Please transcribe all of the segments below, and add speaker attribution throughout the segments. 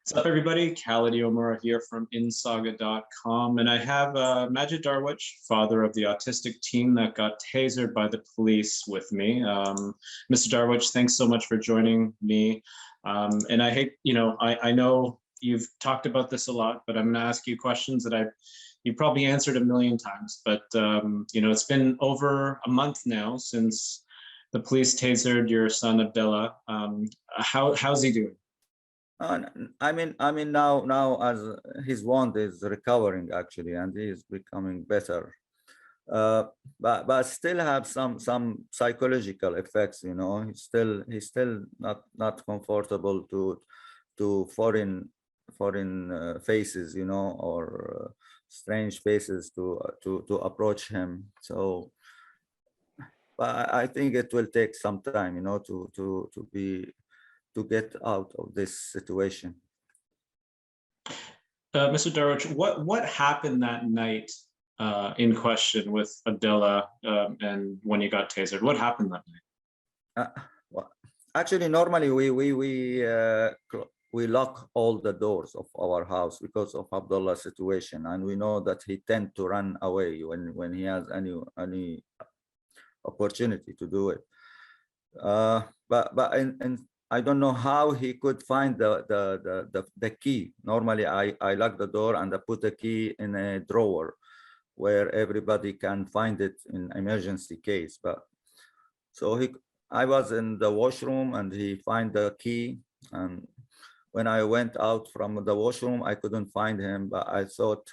Speaker 1: What's up, everybody? Khaled Iwamura here from Mississauga.com, and I have Majd Darwich, father of the autistic teen that got tasered by the police, with me. Mr. Darwich, thanks so much for joining me. And I hate, I know you've talked about this a lot, but I'm going to ask you questions that you probably answered a million times. But it's been over a month now since the police tasered your son Abdullah. How's he doing?
Speaker 2: I mean, now as his wound is recovering actually, and he is becoming better, but still have some psychological effects. He's still not comfortable to foreign faces, or strange faces to approach him. So, but I think it will take some time, to get out of this situation.
Speaker 1: Mr. Darwich, what happened that night in question with Abdullah and when you got tasered? What happened that night?
Speaker 2: Well, actually, normally we lock all the doors of our house because of Abdullah's situation, and we know that he tends to run away when he has any opportunity to do it. But I don't know how he could find the key. Normally, I lock the door and I put the key in a drawer where everybody can find it in emergency case. But so I was in the washroom and he find the key. And when I went out from the washroom, I couldn't find him. But I thought,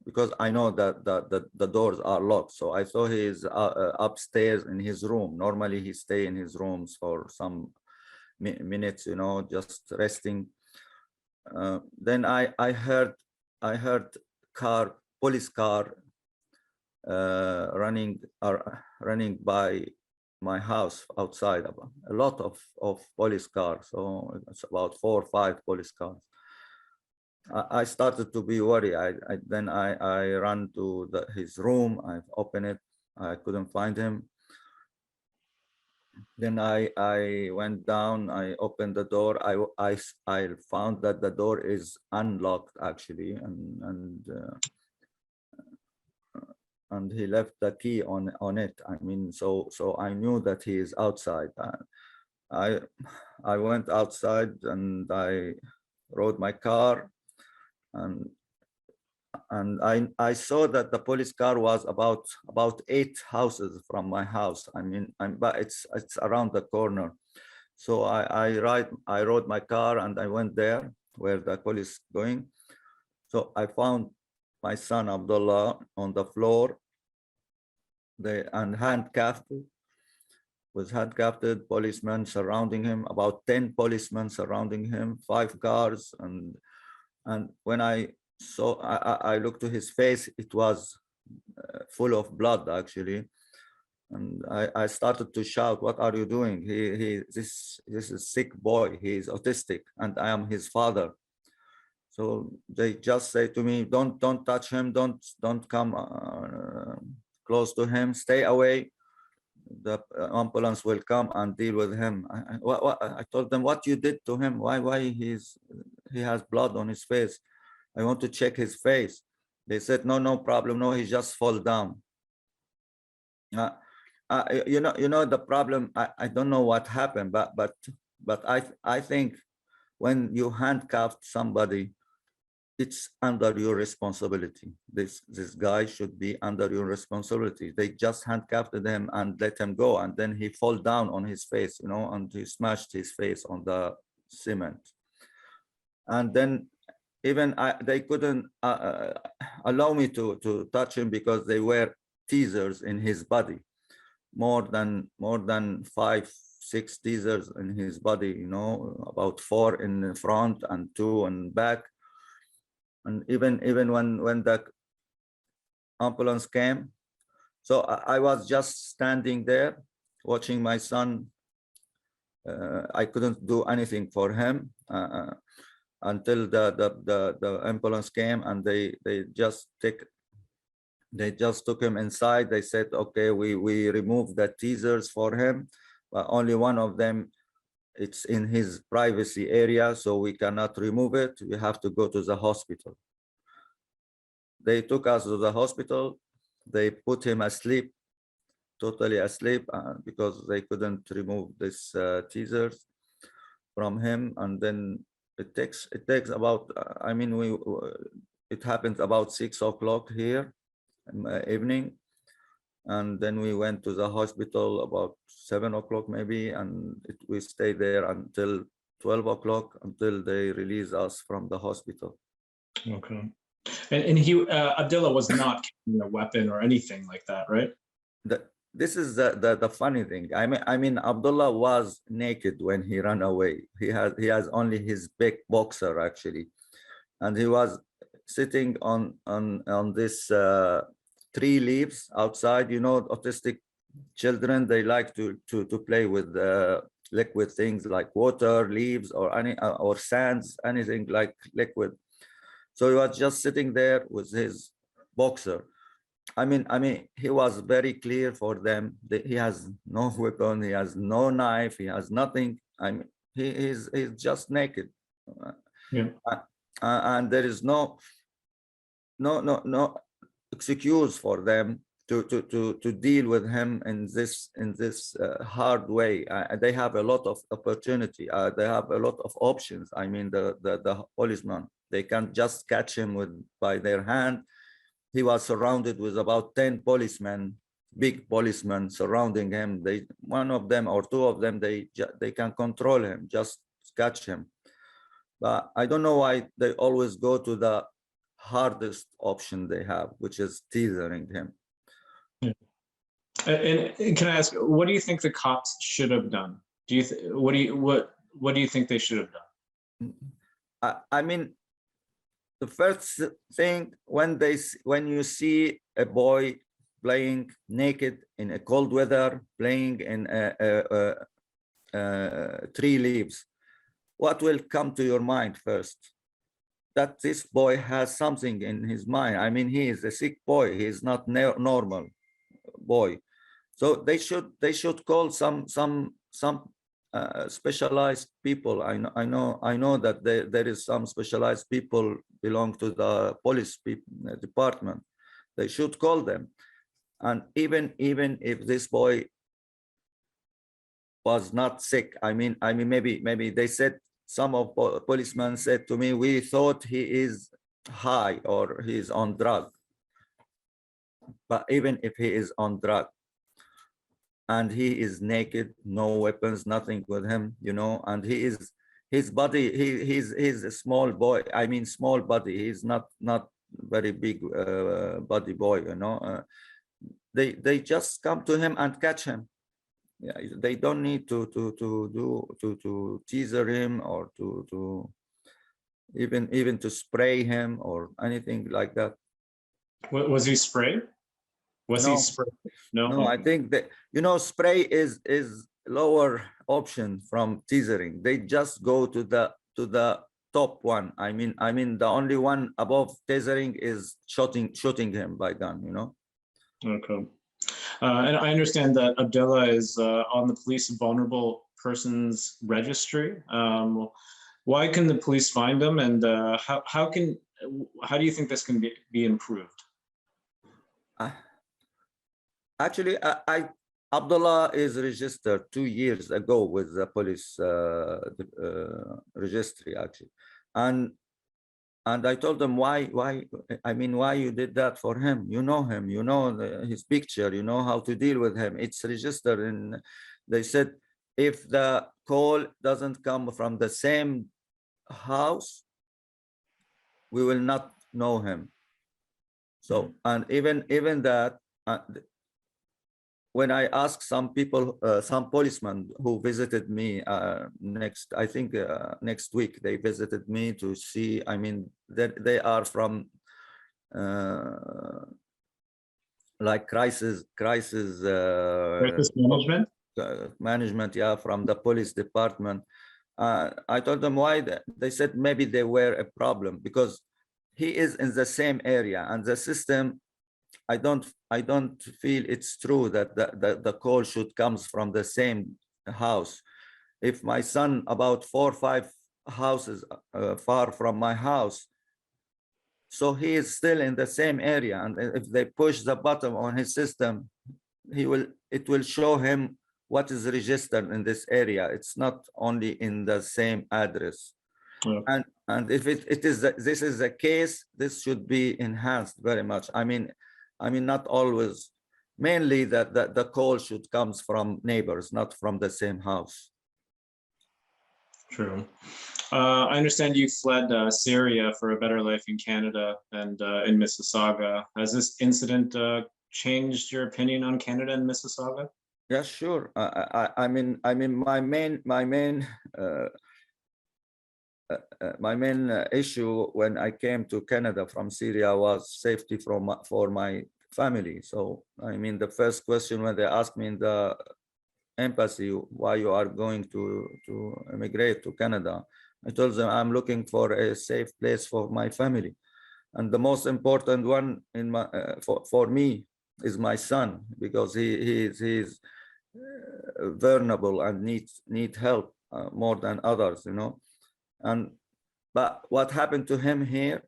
Speaker 2: because I know that the doors are locked, so I thought he is upstairs in his room. Normally, he stay in his rooms for some minutes, just resting. Then I heard police car running by my house outside. A lot of police cars, so it's about 4 or 5 police cars. I started to be worried. Then I ran to his room. I opened it. I couldn't find him. Then I went down, I opened the door. I found that the door is unlocked actually, and he left the key on it. I mean, so I knew that he is outside. I went outside and I rode my car, and I saw that the police car was about 8 houses from my house. I mean, but it's around the corner. So I rode my car and I went there where the police going. So I found my son Abdullah on the floor, and handcuffed, policemen surrounding him, about 10 policemen surrounding him, 5 cars, and when I looked to his face, it was full of blood actually, and I started to shout, "What are you doing? This is a sick boy. He is autistic, and I am his father." So they just say to me, "Don't touch him. Don't come close to him. Stay away. The ambulance will come and deal with him." I told them, "What you did to him? Why he has blood on his face? I want to check his face." They said, no problem. No, he just fall down. The problem, I don't know what happened, but I think when you handcuffed somebody, it's under your responsibility. This guy should be under your responsibility. They just handcuffed him and let him go, and then he fall down on his face, and he smashed his face on the cement. And then even they couldn't allow me to touch him because they were teasers in his body, more than 5, 6 teasers in his body, about 4 in the front and 2 in back. And even when the ambulance came, so I was just standing there watching my son. I couldn't do anything for him until the ambulance came, and they just took him inside. They said, "Okay, we removed the teasers for him, but only one of them it's in his privacy area, so we cannot remove it. We have to go to the hospital. They took us to the hospital. They put him asleep, totally asleep, because they couldn't remove this teasers from him. And then it takes about, I mean, it happens about 6 o'clock here in the evening. And then we went to the hospital about 7 o'clock maybe, and we stayed there until 12 o'clock until they release us from the hospital.
Speaker 1: Okay. And he, Abdullah was not carrying a weapon or anything like that, right?
Speaker 2: This is the funny thing. I mean, Abdullah was naked when he ran away. He has only his big boxer actually, and he was sitting on this tree leaves outside. You know, autistic children, they like to play with liquid things like water, leaves, or or sands, anything like liquid. So he was just sitting there with his boxer. I mean, he was very clear for them that he has no weapon, he has no knife, he has nothing. I mean, he's just naked.
Speaker 1: Yeah.
Speaker 2: And there is no excuse for them to deal with him in this hard way. They have a lot of opportunity. They have a lot of options. I mean, the policeman, they can just catch him by their hand. He was surrounded with about 10 policemen, big policemen surrounding him. One of them or two of them, they can control him, just catch him. But I don't know why they always go to the hardest option they have, which is teasering him.
Speaker 1: Yeah. And can I ask, what do you think the cops should have done? What do you think they should have done?
Speaker 2: I mean, the first thing, when you see a boy playing naked in a cold weather, playing in tree leaves, what will come to your mind first? That this boy has something in his mind. I mean, he is a sick boy. He is not normal boy. So they should call some specialized people. I know that there is some specialized people belong to the police department. They should call them. And even if this boy was not sick, I mean maybe they said, some of policemen said to me, we thought he is high or he's on drug. But even if he is on drug and he is naked, no weapons, nothing with him, you know, and his body, he's a small boy. I mean, small body. He's not very big body boy, you know. They just come to him and catch him. Yeah, they don't need to teaser him or to even to spray him or anything like that.
Speaker 1: Was he sprayed? Was he sprayed?
Speaker 2: No, I think that, you know, spray is lower option from teasering. They just go to the top one. I mean the only one above tasering is shooting him by gun, you know.
Speaker 1: Okay. And I understand that Abdullah is on the police vulnerable persons registry. Why can the police find him, and how do you think this can be improved?
Speaker 2: Actually, Abdullah is registered 2 years ago with the police registry actually, and I told them why you did that for him. You know him, you know his picture, you know how to deal with him. It's registered. And they said, if the call doesn't come from the same house, we will not know him. So, and even that, when I asked some people, some policemen who visited me next week, they visited me to see, I mean, they are from like crisis
Speaker 1: management?
Speaker 2: Management, yeah, from the police department. I told them why. They said maybe they were a problem because he is in the same area, and the system, I don't feel it's true that the call should comes from the same house. if my son about 4 or 5 houses far from my house, so he is still in the same area, and if they push the button on his system, it will show him what is registered in this area. It's not only in the same address.
Speaker 1: Okay.
Speaker 2: And if this is the case, this should be enhanced very much. I mean not always. Mainly that the call should comes from neighbors, not from the same house.
Speaker 1: True. I understand you fled Syria for a better life in Canada and in Mississauga. Has this incident changed your opinion on Canada and Mississauga?
Speaker 2: Yeah, sure. I mean, my main issue when I came to Canada from Syria was safety for my family. So, I mean, the first question when they asked me in the embassy why you are going to immigrate to Canada, I told them I'm looking for a safe place for my family. And the most important one in my for me is my son, because he's vulnerable and need help more than others, you know. But what happened to him here,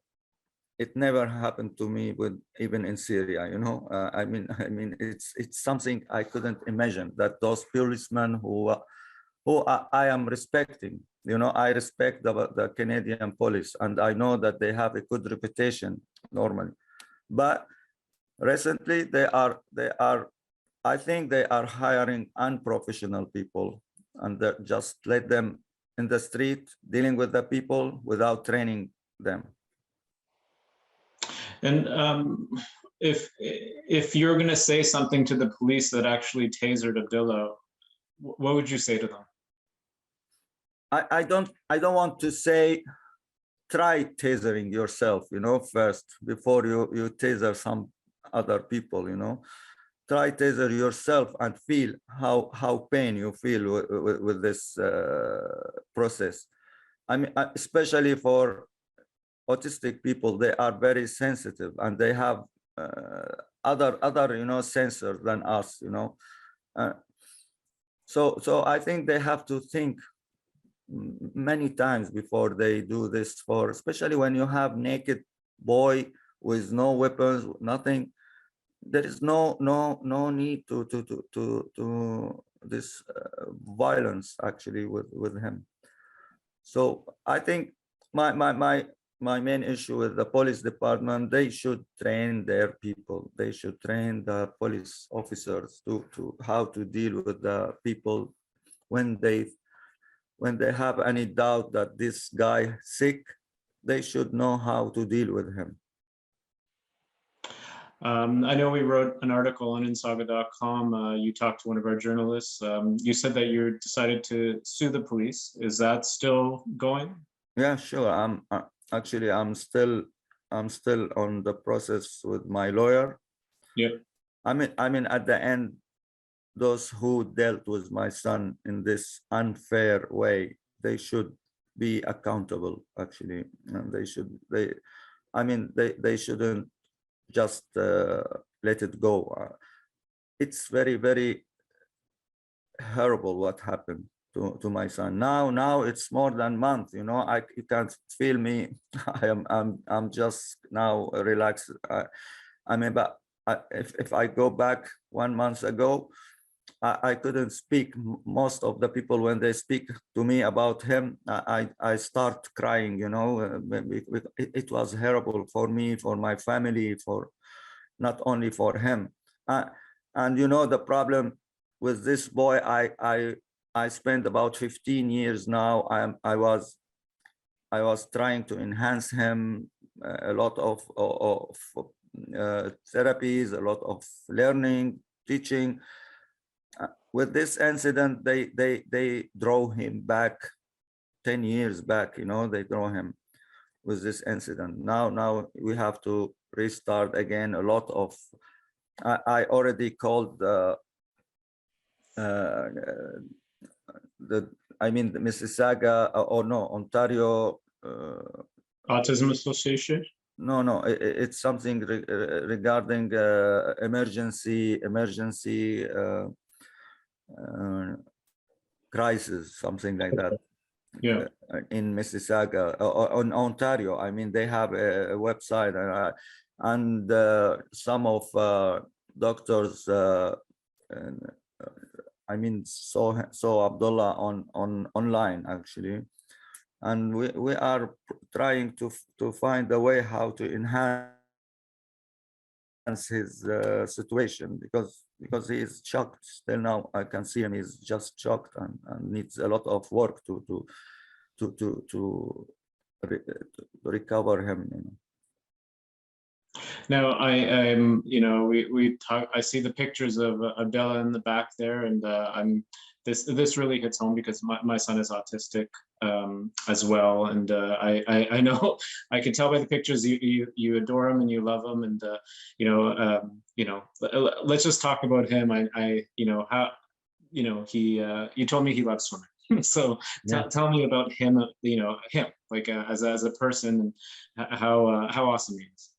Speaker 2: it never happened to me even in Syria, you know. I mean it's something I couldn't imagine, that those policemen who I am respecting, you know. I respect the Canadian police, and I know that they have a good reputation normally, but recently they are I think they are hiring unprofessional people, and just let them in the street dealing with the people without training them.
Speaker 1: And if you're going to say something to the police that actually tasered Abdullah, what would you say to them?
Speaker 2: I don't want to say try tasering yourself, you know, first before you taser some other people, you know. Try taser yourself and feel how pain you feel with this process. I mean, especially for autistic people, they are very sensitive, and they have other you know sensors than us, you know. So I think they have to think many times before they do this, for especially when you have naked boy with no weapons, nothing. There is no need to this violence actually with him. So I think my main issue with the police department, they should train their people. They should train the police officers to how to deal with the people when they have any doubt that this guy sick. They should know how to deal with him.
Speaker 1: I know we wrote an article on insaga.com. You talked to one of our journalists. You said that you decided to sue the police. Is that still going?
Speaker 2: Yeah, sure. Actually, I'm still on the process with my lawyer.
Speaker 1: Yeah.
Speaker 2: I mean, at the end, those who dealt with my son in this unfair way, they should be accountable. Actually, and they shouldn't just let it go. It's very horrible what happened to my son. Now it's more than a month, you know. You can't feel me. I'm just now relaxed. I mean, but if I go back 1 month ago, I couldn't speak. Most of the people, when they speak to me about him, I start crying, you know. It was horrible for me, for my family, for not only for him. And you know, the problem with this boy, I spent about 15 years now. I was trying to enhance him, a lot of therapies, a lot of learning, teaching. With this incident, they draw him back 10 years back, you know. They draw him with this incident. Now we have to restart again. A lot of I already called the Mississauga or no, Ontario
Speaker 1: Autism Association?
Speaker 2: No, it's something regarding emergency crisis, something like that.
Speaker 1: Yeah.
Speaker 2: In Mississauga, on Ontario. I mean, they have a website, and some of doctors, I mean, saw Abdullah on online actually, and we are trying to find a way how to enhance his situation, because he is shocked still now. I can see him; he's just shocked and needs a lot of work to recover him. You know.
Speaker 1: Now, I'm, you know, we talk. I see the pictures of Abdullah in the back there, and this really hits home because my son is autistic as well, and I know I can tell by the pictures you adore him and you love him, and you know, let's just talk about him. You know how, you know, you told me he loves swimming. So
Speaker 2: Yeah.
Speaker 1: tell me about him, you know, him like as a person, and how awesome he is.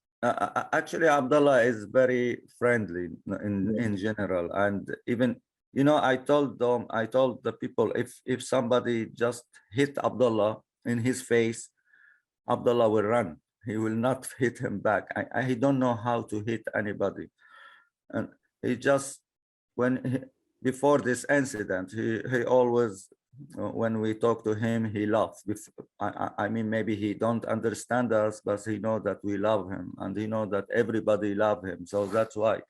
Speaker 2: Actually, Abdullah is very friendly in general, and even, you know, I told the people, if somebody just hit Abdullah in his face, Abdullah will run. He will not hit him back. He don't know how to hit anybody, and he just before this incident, he always, when we talk to him, he laughs. I mean, maybe he don't understand us, but he know that we love him, and he know that everybody love him. So that's why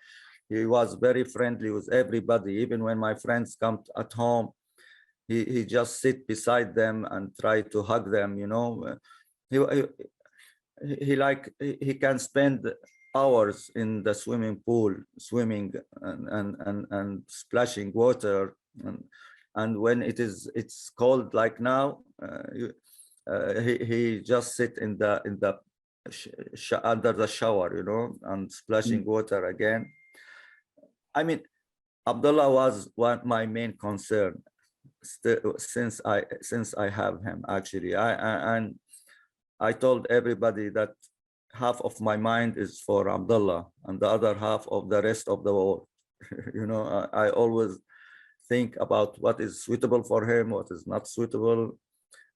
Speaker 2: he was very friendly with everybody. Even when my friends come at home, he just sit beside them and try to hug them. You know, he can spend hours in the swimming pool, swimming and splashing water, and when it's cold like now, he just sit in the under the shower, you know, and splashing water again. I mean, Abdullah was my main concern since I have him. Actually, and I told everybody that half of my mind is for Abdullah and the other half of the rest of the world. You know, I always think about what is suitable for him, what is not suitable.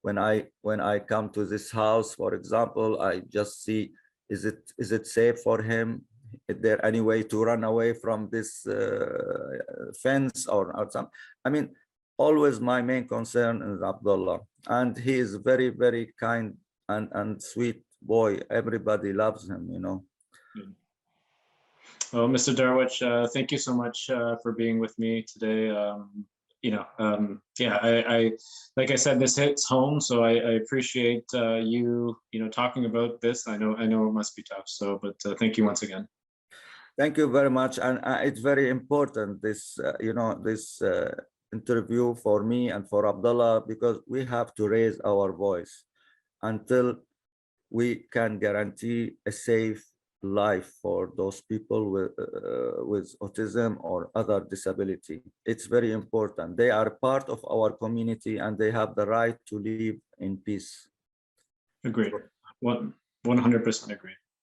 Speaker 2: When I come to this house, for example, I just see, is it safe for him? Is there any way to run away from this fence or something? I mean, always my main concern is Abdullah, and he is very, very kind and sweet boy. Everybody loves him, you know.
Speaker 1: Well, Mr. Darwich, thank you so much for being with me today. You know, yeah, I like I said, this hits home, so I appreciate you know, talking about this. I know it must be tough. So, but thank you once again.
Speaker 2: Thank you very much, and it's very important, this you know, this interview for me and for Abdullah, because we have to raise our voice until we can guarantee a safe life for those people with autism or other disability. It's very important. They are part of our community and they have the right to live in peace.
Speaker 1: Agreed. 100% agree.